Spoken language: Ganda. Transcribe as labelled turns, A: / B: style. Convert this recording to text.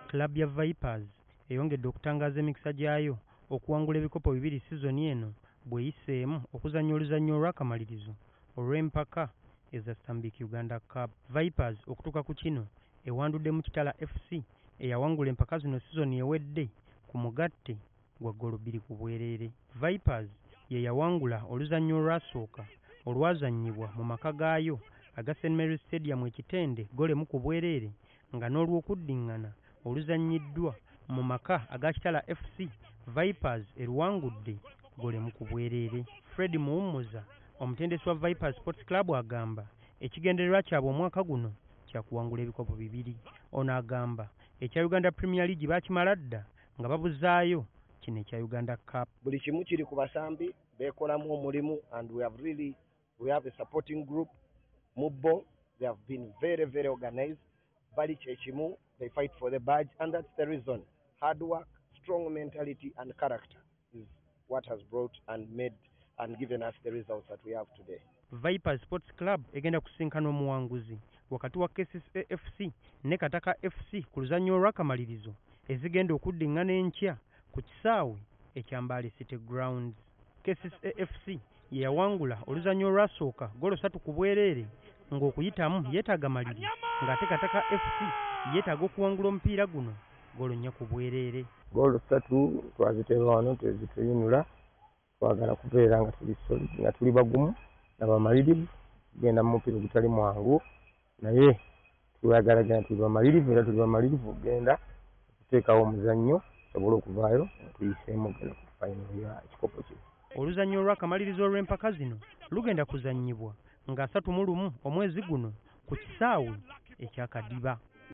A: Club ya Vipers eyongedde okutangaza emikisa gyayo okuwangula ebikopo bibiri sizoni eno bweyiseemu okuzannya oluzannyo olw'akamalirizo olw'empaka eza Stanbic Uganda Cup. Vipers okutuuka ku kino ewandudde mu Kitala FC eyawangula empaka zino sizoni ewedde ku mugatte gwa ggoolo 2 ku bwereere. Vipers ye yawangula oluzannyo olwasooka olwazannyibwa mu maka gaayo aga St Mary's Stadium Ekitende ggoolo 1 ku bwereere nga n'olw'okuddiŋŋana oluzannyiddwa mu maka aga Kitala FC Vipers eruwangudde ggoolo 1 ku bwereere. Fred Muwummuza omutendesi wa Vipers Sports Club agamba ekigendererwa kyabwe omwaka guno kyakuwangula ebikopo bibiri. Ono agamba ekya Uganda Premier League bakimala dda nga babuzaayo kino ekya Uganda Cup.
B: Buli kimu kiri ku basambi beekolamu omulimu and we have a supporting group mubbo. They have been very, very organized. Bali kyekimu, they fight for the badge and that's the reason. Hard work, strong mentality and character is what has brought and made and given us the results that we have today.
A: Vipers Sports Club egenda kusinkana omuwanguzi wakati wa KCCA FC ne Kataka FC ku luzannyo olw'akamalirizo ezigenda okuddiŋŋana enkya ku kisaawe ekya Mbale City Grounds. KCCA FC ye yawangula oluzannyo olwasooka ggoolo 3 ku bwereere ng'okuyitamu yeetaaga maliri ng'ate Kataka FC yeetaaga okuwangula omupiira guno ggoolo 4 ku bwereere.
C: Ggoolo 3 twaziteeba wano tezituyinula, twagala kubeera nga tuli bagumu n'abamalirivu tugenda mu mupiira ogutali mwangu naye tuyagala tuli bamalirivu era tuli bamalirivu okugenda okuteekawo omuzannyo tusobole okuvaayo tuyiseemu ogenda ku fayinali ya ekikopo kino.
A: Oluzannyo olw'akamalirizo olw'empaka zino lugenda kuzannyibwa nga 31 omwezi guno ku kisaawe ekya Kadiba.